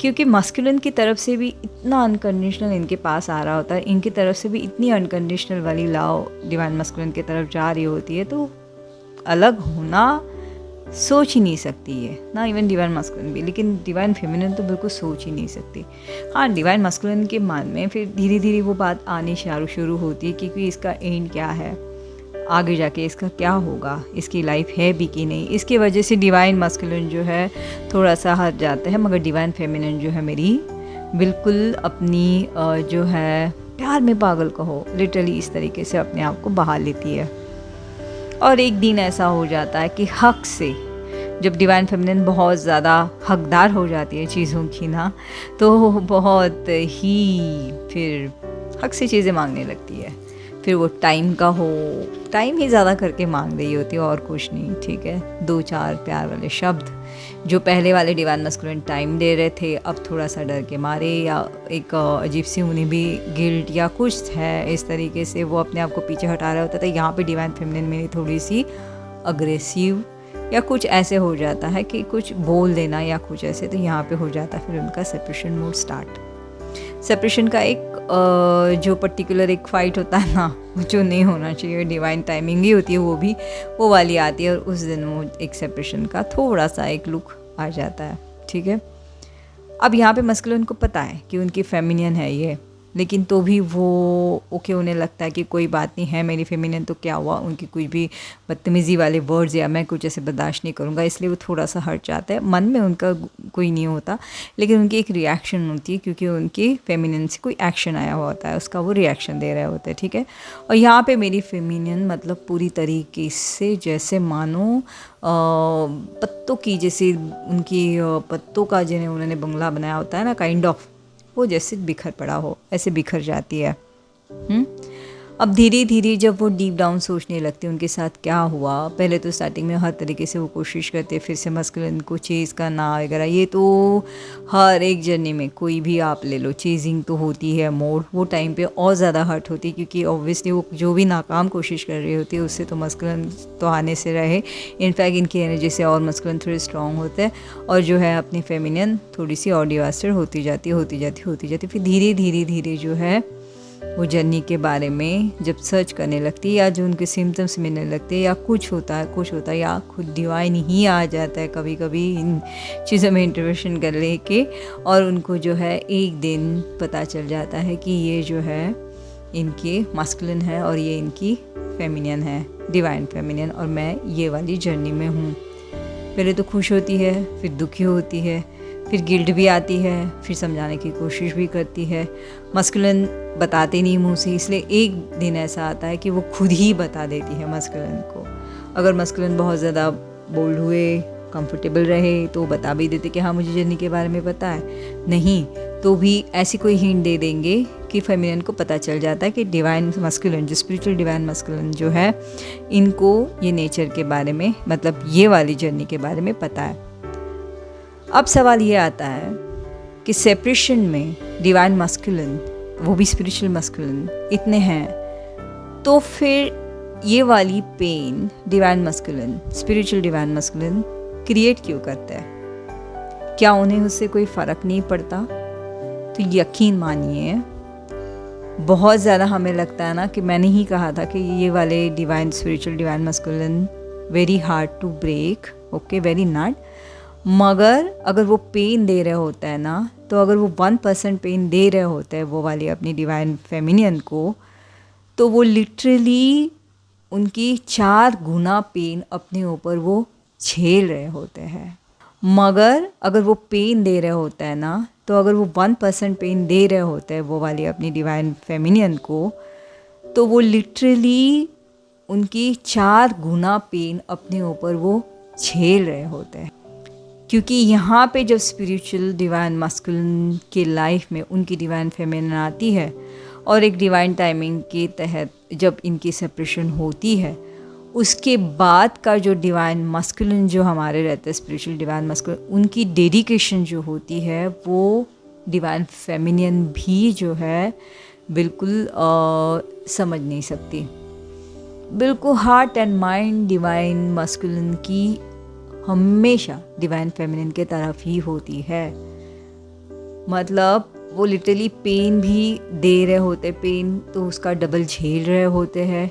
क्योंकि मस्कुलिन की तरफ से भी इतना अनकंडीशनल इनके पास आ रहा होता है, इनकी तरफ से भी इतनी अनकंडीशनल वाली लव डिवाइन मस्कुलिन की तरफ जा रही होती है, तो अलग होना सोच ही नहीं सकती है ना, इवन डिवाइन मस्कुलिन भी। लेकिन डिवाइन फेमिनिन तो बिल्कुल सोच ही नहीं सकती। हाँ, डिवाइन मस्कुलिन के मन में फिर धीरे धीरे वो बात आनी शुरू होती है, क्योंकि इसका एंड क्या है, आगे जाके इसका क्या होगा, इसकी लाइफ है भी कि नहीं। इसकी वजह से डिवाइन मस्कुलिन जो है थोड़ा सा हट जाता है, मगर डिवाइन फेमिनिन जो है मेरी बिल्कुल अपनी जो है प्यार में पागल कहो, लिटरली इस तरीके से अपने आप को बहा लेती है। और एक दिन ऐसा हो जाता है कि हक से, जब डिवाइन फेमिनिन बहुत ज़्यादा हकदार हो जाती है चीज़ों की ना, तो बहुत ही फिर हक से चीज़ें मांगने लगती है। फिर वो टाइम का हो, टाइम ही ज़्यादा करके मांग रही होती है और कुछ नहीं, ठीक है। 2-4 प्यार वाले शब्द जो पहले वाले डिवाइन मस्कुलिन टाइम दे रहे थे, अब थोड़ा सा डर के मारे या एक अजीब सी उन्हें भी गिल्ट या कुछ है, इस तरीके से वो अपने आप को पीछे हटा रहा होता था। यहाँ पे डिवाइन फेमिनिन में थोड़ी सी अग्रेसिव या कुछ ऐसे हो जाता है कि कुछ बोल देना या कुछ ऐसे, तो यहाँ पे हो जाता है फिर उनका सेपरेशन मोड स्टार्ट। सेपरेशन का एक जो पर्टिकुलर एक फ़ाइट होता है ना, जो नहीं होना चाहिए, डिवाइन टाइमिंग ही होती है, वो वाली आती है और उस दिन वो एक सेपरेशन का थोड़ा सा एक लुक आ जाता है, ठीक है। अब यहाँ पे मस्कुलिन को पता है कि उनकी फेमिनियन है ये, लेकिन तो भी वो ओके उन्हें लगता है कि कोई बात नहीं है मेरी फेमिनियन, तो क्या हुआ, उनकी कुछ भी बदतमीज़ी वाले वर्ड्स या मैं कुछ ऐसे बर्दाश्त नहीं करूँगा, इसलिए वो थोड़ा सा हट जाता है। मन में उनका कोई नहीं होता, लेकिन उनकी एक रिएक्शन होती है, क्योंकि उनकी फेमिनियन से कोई एक्शन आया हुआ होता है, उसका वो रिएक्शन दे रहे होते हैं, ठीक है। और यहाँ पे मेरी फेमिनियन मतलब पूरी तरीके से जैसे मानो पत्तों की, जैसे उनकी पत्तों का जिन्हें उन्होंने बंगला बनाया होता है ना, काइंड ऑफ, वो जैसे बिखर पड़ा हो ऐसे बिखर जाती है। अब धीरे धीरे जब वो डीप डाउन सोचने लगती है उनके साथ क्या हुआ, पहले तो स्टार्टिंग में हर तरीके से वो कोशिश करते फिर से मस्कुलिन को चेज़ करना वगैरह, ये तो हर एक जर्नी में कोई भी आप ले लो, चेजिंग तो होती है मोड, वो टाइम पे और ज़्यादा हर्ट होती है, क्योंकि ऑब्वियसली वो जो भी नाकाम कोशिश कर रही होती है उससे तो मस्कुलिन तो आने से रहे, इनफैक्ट इनकी एनर्जी से और मस्कुलिन थोड़े स्ट्रॉन्ग होते हैं, और जो है अपनी फेमिनियन थोड़ी सी और डिवास्टर होती जाती, फिर धीरे धीरे जो है वो जर्नी के बारे में जब सर्च करने लगती है, या जो उनके सिम्टम्स मिलने लगते हैं, या कुछ होता है या खुद डिवाइन ही आ जाता है कभी कभी इन चीज़ों में इंटरवेंशन कर लेके, और उनको जो है एक दिन पता चल जाता है कि ये जो है इनके मस्कुलिन है और ये इनकी फेमिनियन है, डिवाइन फेमिनियन, और मैं ये वाली जर्नी में हूँ। पहले तो खुश होती है, फिर दुखी होती है, फिर गिल्ट भी आती है, फिर समझाने की कोशिश भी करती है। मस्कुलिन बताते नहीं मुंह से, इसलिए एक दिन ऐसा आता है कि वो खुद ही बता देती है मस्कुलिन को। अगर मस्कुलिन बहुत ज़्यादा बोल्ड हुए, कंफर्टेबल रहे, तो बता भी देते कि हाँ मुझे जर्नी के बारे में पता है, नहीं तो भी ऐसी कोई हिंट दे देंगे कि फेमिनियन को पता चल जाता है कि डिवाइन मस्कुलिन, जो स्पिरिचुअल डिवाइन मस्कुलिन जो है, इनको ये नेचर के बारे में, मतलब ये वाली जर्नी के बारे में पता है। अब सवाल ये आता है कि सेपरेशन में डिवाइन मस्कुलिन, वो भी स्पिरिचुअल मस्कुलिन इतने हैं, तो फिर ये वाली pain divine masculine, spiritual divine masculine create क्यों करता है? क्या उन्हें उससे कोई फ़र्क नहीं पड़ता? तो यकीन मानिए बहुत ज़्यादा हमें लगता है ना कि मैंने ही कहा था कि ये वाले divine spiritual divine masculine very hard to break, okay, very not, मगर अगर वो पेन दे रहे होता है ना, तो अगर वो 1% पेन दे रहे होते हैं वो वाली अपनी डिवाइन फेमिनियन को, तो वो लिटरली उनकी 4 गुना पेन अपने ऊपर वो झेल रहे होते हैं। मगर अगर वो पेन दे रहे होता है ना, तो अगर वो 1% पेन दे रहे होते हैं वो वाली अपनी डिवाइन फेमिनियन को, तो वो लिटरली उनकी 4 गुना पेन अपने ऊपर वो झेल रहे होते हैं। क्योंकि यहाँ पे जब स्पिरिचुअल डिवाइन मस्कुलिन के लाइफ में उनकी डिवाइन फेमिनिन आती है, और एक डिवाइन टाइमिंग के तहत जब इनकी सेपरेशन होती है, उसके बाद का जो डिवाइन मस्कुलिन जो हमारे रहते हैं, स्पिरिचुअल डिवाइन मस्कुलिन, उनकी डेडिकेशन जो होती है वो डिवाइन फेमिनियन भी जो है बिल्कुल समझ नहीं सकती। बिल्कुल heart and mind divine masculine की हमेशा डिवाइन फेमिनिन के तरफ ही होती है। मतलब वो लिटरली पेन भी दे रहे होते, पेन तो उसका डबल झेल रहे होते हैं,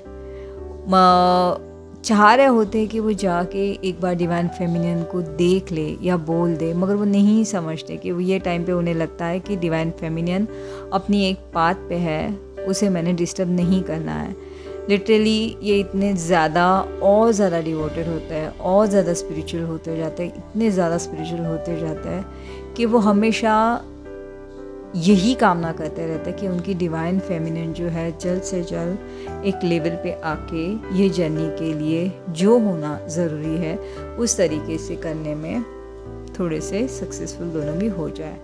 चाह रहे होते हैं कि वो जाके एक बार डिवाइन फेमिनियन को देख ले या बोल दे, मगर वो नहीं समझते कि वो ये टाइम पे उन्हें लगता है कि डिवाइन फेमिनियन अपनी एक पाथ पे है, उसे मैंने डिस्टर्ब नहीं करना है। लिटरली ये इतने ज़्यादा और ज़्यादा डिवोटेड होता है, और ज़्यादा स्पिरिचुअल होते जाते हैं, इतने ज़्यादा स्पिरिचुअल होते जाते हैं कि वो हमेशा यही कामना करते रहते हैं कि उनकी डिवाइन फेमिनिन जो है जल्द से जल्द एक लेवल पे आके ये जर्नी के लिए जो होना ज़रूरी है उस तरीके से करने में थोड़े से सक्सेसफुल दोनों भी हो जाए।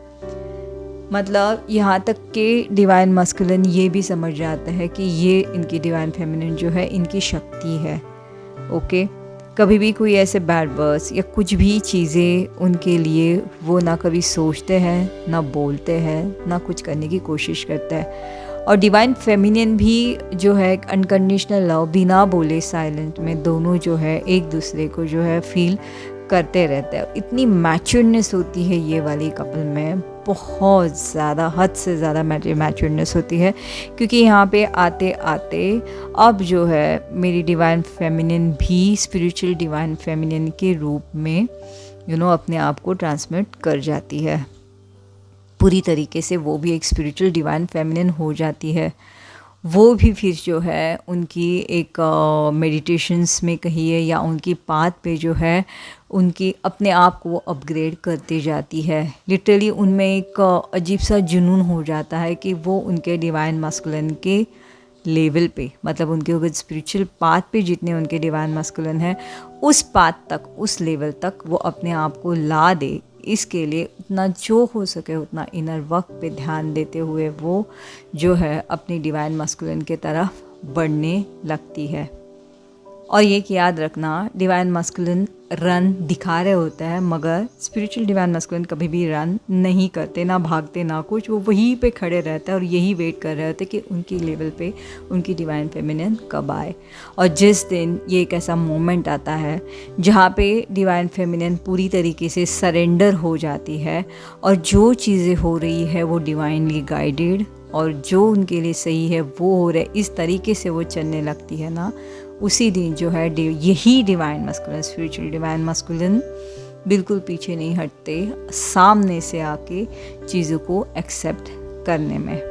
मतलब यहाँ तक कि डिवाइन मस्कुलिन ये भी समझ जाता है कि ये इनकी डिवाइन फेमिनिन जो है इनकी शक्ति है। ओके, कभी भी कोई ऐसे बैड वर्ड्स या कुछ भी चीज़ें उनके लिए वो ना कभी सोचते हैं, ना बोलते हैं, ना कुछ करने की कोशिश करते हैं। और डिवाइन फेमिनिन भी जो है अनकंडीशनल लव बिना बोले साइलेंट में दोनों जो है एक दूसरे को जो है फील करते रहते हैं। इतनी मैच्योरनेस होती है ये वाली कपल में, बहुत ज़्यादा, हद से ज़्यादा मैच्योरनेस होती है। क्योंकि यहाँ पे आते आते अब जो है मेरी डिवाइन फेमिनिन भी स्पिरिचुअल डिवाइन फेमिनिन के रूप में अपने आप को ट्रांसमिट कर जाती है पूरी तरीके से। वो भी एक स्पिरिचुअल डिवाइन फेमिनिन हो जाती है। वो भी फिर जो है उनकी एक मेडिटेशंस में कहिए या उनकी पाथ पे जो है उनकी अपने आप को अपग्रेड करते जाती है। लिटरली उनमें एक अजीब सा जुनून हो जाता है कि वो उनके डिवाइन मस्कुलिन के लेवल पे, मतलब उनके अगर स्पिरिचुअल पाथ पे जितने उनके डिवाइन मस्कुलिन हैं उस पाथ तक, उस लेवल तक वो अपने आप को ला दे। इसके लिए उतना जो हो सके उतना इनर वर्क पे ध्यान देते हुए वो जो है अपनी डिवाइन मस्कुलिन के तरफ बढ़ने लगती है। और ये कि याद रखना, डिवाइन मस्कुलिन रन दिखा रहे होते हैं मगर स्पिरिचुअल डिवाइन मस्कुलिन कभी भी रन नहीं करते, ना भागते ना कुछ। वो वहीं पे खड़े रहते हैं और यही वेट कर रहे होते कि उनकी लेवल पे उनकी डिवाइन फेमिनिन कब आए। और जिस दिन ये एक ऐसा मोमेंट आता है जहाँ पे डिवाइन फेमिनिन पूरी तरीके से सरेंडर हो जाती है और जो चीज़ें हो रही है वो डिवाइनली गाइडेड और जो उनके लिए सही है वो हो रहा है, इस तरीके से वो चलने लगती है ना, उसी दिन जो है यही divine masculine, spiritual divine masculine बिल्कुल पीछे नहीं हटते, सामने से आके चीज़ों को एक्सेप्ट करने में।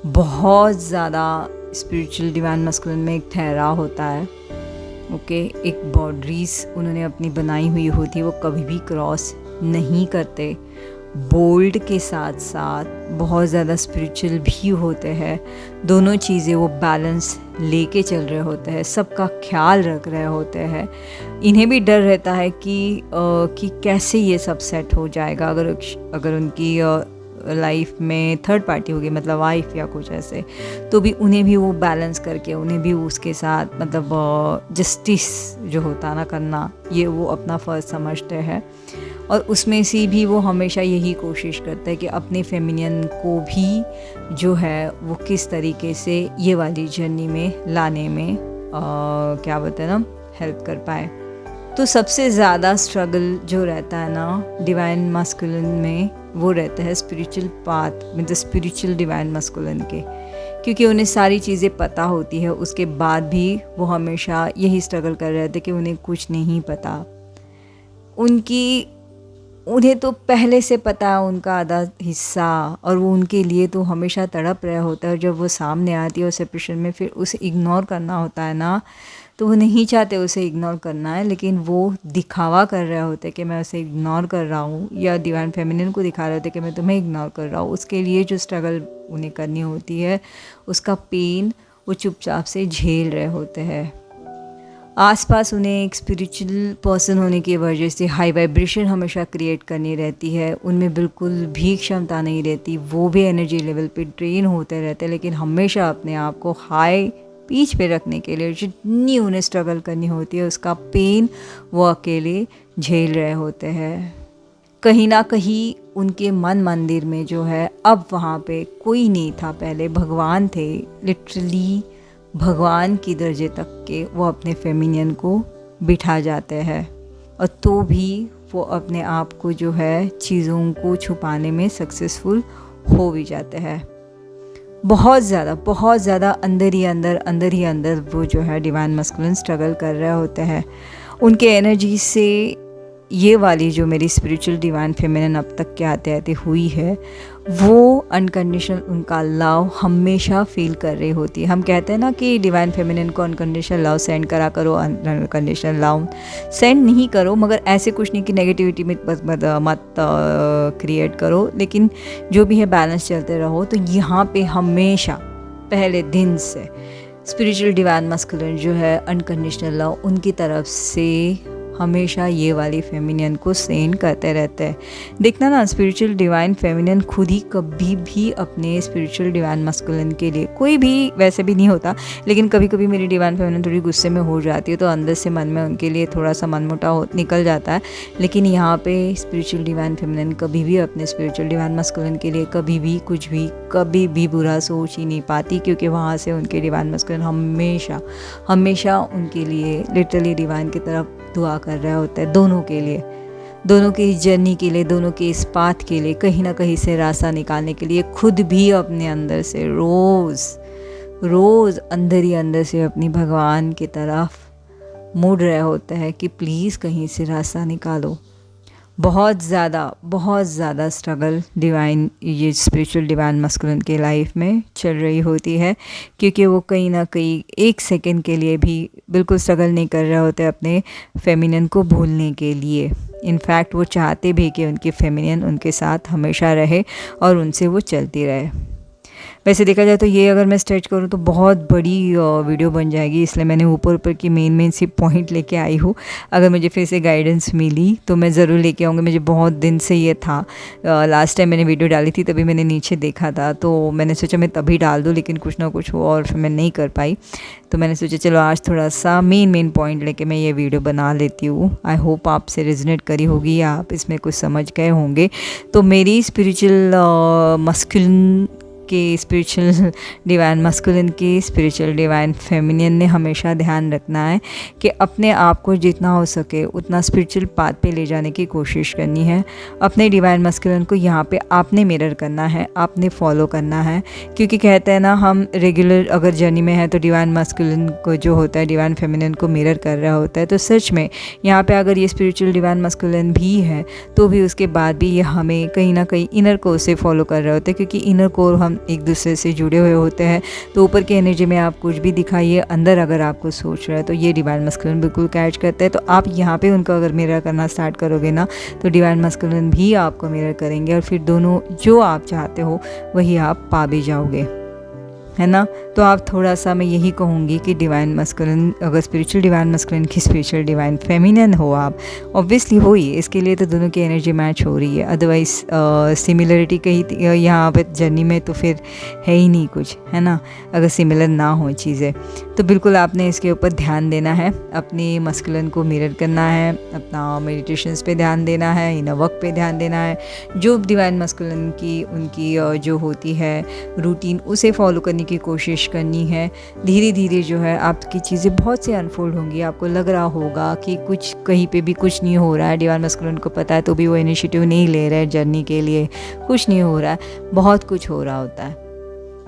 बहुत ज़्यादा स्पिरिचुअल डिवाइन मस्कुलिन में एक ठहराव होता है। ओके, एक बाउंड्रीज उन्होंने अपनी बनाई हुई होती है, वो कभी भी क्रॉस नहीं करते। बोल्ड के साथ साथ बहुत ज़्यादा स्पिरिचुअल भी होते हैं। दोनों चीज़ें वो बैलेंस लेके चल रहे होते हैं, सबका ख्याल रख रहे होते हैं। इन्हें भी डर रहता है कि कैसे ये सब सेट हो जाएगा अगर उनकी लाइफ में थर्ड पार्टी होगी, मतलब वाइफ या कुछ ऐसे, तो भी उन्हें भी वो बैलेंस करके उन्हें भी उसके साथ मतलब जस्टिस जो होता ना करना, ये वो अपना फ़र्ज समझते हैं। और उसमें से भी वो हमेशा यही कोशिश करता है कि अपने फेमिनियन को भी जो है वो किस तरीके से ये वाली जर्नी में लाने में क्या बोलते हैं ना, हेल्प कर पाए। तो सबसे ज़्यादा स्ट्रगल जो रहता है ना डिवाइन मस्कुलिन में, वो रहता है स्पिरिचुअल पाथ में, द स्पिरिचुअल डिवाइन मस्कुलिन के। क्योंकि उन्हें सारी चीज़ें पता होती है, उसके बाद भी वो हमेशा यही स्ट्रगल कर रहे थे कि उन्हें कुछ नहीं पता। उन्हें तो पहले से पता है उनका आधा हिस्सा, और वो उनके लिए तो हमेशा तड़प रहा होता है। जब वो सामने आती है और सेपरेशन में फिर उसे इग्नोर करना होता है ना, तो वो नहीं चाहते उसे इग्नोर करना है, लेकिन वो दिखावा कर रहे होते कि मैं उसे इग्नोर कर रहा हूँ, या डिवाइन फेमिनिन को दिखा रहे होते कि मैं तुम्हें इग्नोर कर रहा हूँ। उसके लिए जो स्ट्रगल उन्हें करनी होती है, उसका पेन वो चुपचाप से झेल रहे होते हैं। आसपास उन्हें एक स्पिरिचुअल पर्सन होने की वजह से हाई वाइब्रेशन हमेशा क्रिएट करनी रहती है। उनमें बिल्कुल भी क्षमता नहीं रहती, वो भी एनर्जी लेवल पे ड्रेन होते रहते हैं, लेकिन हमेशा अपने आप को हाई पीच पे रखने के लिए जितनी उन्हें स्ट्रगल करनी होती है, उसका पेन वो अकेले झेल रहे होते हैं। कहीं ना कहीं उनके मन मंदिर में जो है अब वहाँ पे कोई नहीं था, पहले भगवान थे। लिटरली भगवान की दर्जे तक के वो अपने फेमिनियन को बिठा जाते हैं, और तो भी वो अपने आप को जो है चीज़ों को छुपाने में सक्सेसफुल हो भी जाते हैं। बहुत ज़्यादा अंदर ही अंदर वो जो है डिवाइन मस्कुलिन स्ट्रगल कर रहे होते हैं। उनके एनर्जी से ये वाली जो मेरी स्पिरिचुअल डिवाइन फेमिनिन अब तक के आते आते हुई है, वो अनकंडीशनल उनका लव हमेशा फील कर रही होती है। हम कहते हैं ना कि डिवाइन फेमिनिन को अनकंडीशनल लव सेंड करा करो, अनकंडीशनल लव सेंड नहीं करो, मगर ऐसे कुछ नहीं कि नेगेटिविटी में मत क्रिएट करो, लेकिन जो भी है बैलेंस चलते रहो। तो यहाँ पे हमेशा पहले दिन से स्पिरिचुअल डिवाइन मस्कुलिन जो है अनकंडीशनल लव उनकी तरफ से हमेशा ये वाली फेमिनियन को सेंड करते रहते हैं। देखना ना, स्पिरिचुअल डिवाइन फेमिनियन खुद ही कभी भी अपने स्पिरिचुअल डिवाइन मस्कुलिन के लिए, कोई भी वैसे भी नहीं होता, लेकिन कभी कभी मेरी डिवाइन फेमिनियन थोड़ी गुस्से में हो जाती है तो अंदर से मन में उनके लिए थोड़ा सा मनमुटाव निकल जाता है। लेकिन यहाँ पे स्पिरिचुअल डिवाइन फेमिनियन कभी भी अपने स्पिरिचुअल डिवाइन मस्कुलिन के लिए कभी भी कुछ भी कभी भी बुरा सोच ही नहीं पाती, क्योंकि वहाँ से उनके डिवाइन मस्कुलिन हमेशा हमेशा उनके लिए लिटरली डिवाइन की तरफ दुआ कर रहा होता है, दोनों के लिए, दोनों की इस जर्नी के लिए, दोनों के इस पाथ के लिए, कहीं ना कहीं से रास्ता निकालने के लिए खुद भी अपने अंदर से रोज़ अंदर ही अंदर से अपनी भगवान की तरफ मुड़ रहे होते हैं कि प्लीज़ कहीं से रास्ता निकालो। बहुत ज़्यादा स्ट्रगल डिवाइन, ये स्पिरिचुअल डिवाइन मस्कुलिन के लाइफ में चल रही होती है, क्योंकि वो कहीं ना कहीं एक सेकंड के लिए भी बिल्कुल स्ट्रगल नहीं कर रहे होते अपने फेमिनियन को भूलने के लिए। इनफैक्ट वो चाहते भी कि उनकी फेमिनियन उनके साथ हमेशा रहे और उनसे वो चलती रहे। वैसे देखा जाए तो ये अगर मैं स्ट्रेच करूँ तो बहुत बड़ी वीडियो बन जाएगी, इसलिए मैंने ऊपर की मेन सी पॉइंट लेके आई हूँ। अगर मुझे फिर से गाइडेंस मिली तो मैं ज़रूर लेके आऊँगी। मुझे बहुत दिन से ये था, लास्ट टाइम मैंने वीडियो डाली थी तभी मैंने नीचे देखा था, तो मैंने सोचा मैं तभी डाल दूँ, लेकिन कुछ ना कुछ हुआ और फिर मैं नहीं कर पाई। तो मैंने सोचा चलो आज थोड़ा सा मेन पॉइंट लेके मैं ये वीडियो बना लेती हूँ। आई होप आपसे रेजोनेट करी होगी या आप इसमें कुछ समझ गए होंगे। तो मेरी स्पिरिचुअल मस्कुलिन के स्पिरिचुअल डिवाइन मस्कुलिन की स्पिरिचुअल डिवाइन फेमिनियन ने हमेशा ध्यान रखना है कि अपने आप को जितना हो सके उतना स्पिरिचुअल पाथ पे ले जाने की कोशिश करनी है। अपने डिवाइन मस्कुलिन को यहाँ पे आपने मिरर करना है, आपने फॉलो करना है, क्योंकि कहते हैं ना हम रेगुलर अगर जर्नी में है तो डिवाइन मस्कुलिन को जो होता है डिवाइन फेमिनियन को मिरर कर रहा होता है। तो सच में यहाँ पे अगर ये स्पिरिचुअल डिवाइन मस्कुलिन भी है तो भी उसके बाद भी ये हमें कहीं ना कहीं इनर कोर से फॉलो कर रहे होते हैं, क्योंकि इनर कोर हम एक दूसरे से जुड़े हुए होते हैं। तो ऊपर की एनर्जी में आप कुछ भी दिखाइए, अंदर अगर आपको सोच रहा है तो ये डिवाइन मस्कुलिन बिल्कुल कैच करते हैं। तो आप यहाँ पे उनको अगर मिरर करना स्टार्ट करोगे ना तो डिवाइन मस्कुलिन भी आपको मिरर करेंगे और फिर दोनों जो आप चाहते हो वही आप पा भी जाओगे, है ना। तो आप थोड़ा सा, मैं यही कहूँगी कि डिवाइन मस्कुलिन, अगर स्पिरिचुअल डिवाइन मस्कुलिन की स्पिरिचुअल डिवाइन फेमिनियन हो आप, ऑब्वियसली हो ही, इसके लिए तो दोनों की एनर्जी मैच हो रही है। अदरवाइज सिमिलरिटी कहीं यहाँ पे जर्नी में तो फिर है ही नहीं कुछ, है ना, अगर सिमिलर ना हो चीज़ें। तो बिल्कुल आपने इसके ऊपर ध्यान देना है, अपनी मस्कुलिन को मिरर करना है, अपना मेडिटेशंस पे ध्यान देना है, इनर वर्क पे ध्यान देना है, जो डिवाइन मस्कुलिन की उनकी जो होती है रूटीन उसे फॉलो करने की कोशिश करनी है। धीरे धीरे जो है आपकी चीज़ें बहुत से अनफोल्ड होंगी। आपको लग रहा होगा कि कुछ कहीं पे भी कुछ नहीं हो रहा है, डिवाइन मस्कुलिन को पता है तो भी वो इनिशिएटिव नहीं ले रहे हैं जर्नी के लिए, कुछ नहीं हो रहा है, बहुत कुछ हो रहा होता है।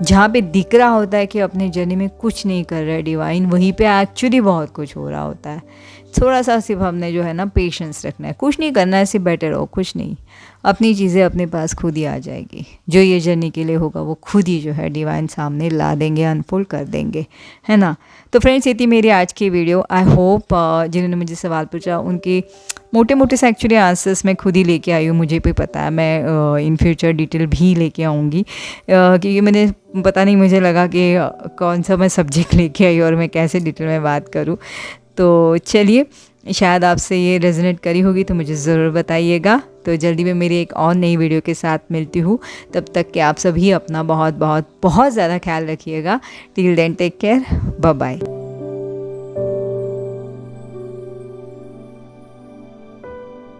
जहाँ पे दिख रहा होता है कि अपने जर्नी में कुछ नहीं कर रहा है डिवाइन, वहीं पे एक्चुअली बहुत कुछ हो रहा होता है। थोड़ा सा सिर्फ हमने जो है ना पेशेंस रखना है, कुछ नहीं करना है, सिर्फ बैठे रहो, कुछ नहीं, अपनी चीज़ें अपने पास खुद ही आ जाएगी। जो ये जर्नी के लिए होगा वो खुद ही जो है डिवाइन सामने ला देंगे, अनफोल्ड कर देंगे, है ना। तो फ्रेंड्स ये थी मेरी आज की वीडियो। आई होप जिन्होंने मुझे सवाल पूछा उनके मोटे से एक्चुअली आंसर्स मैं खुद ही लेके आई हूँ। मुझे भी पता है मैं इन फ्यूचर डिटेल भी लेके आऊँगी, क्योंकि मैंने पता नहीं, मुझे लगा कि कौन सा मैं सब्जेक्ट लेके आई और मैं कैसे डिटेल में बात करूँ। तो चलिए, शायद आपसे ये रेजोनेट करी होगी तो मुझे ज़रूर बताइएगा। तो जल्दी में मेरी एक और नई वीडियो के साथ मिलती हूँ। तब तक के आप सभी अपना बहुत ज़्यादा ख्याल रखिएगा। Till then take care, bye bye.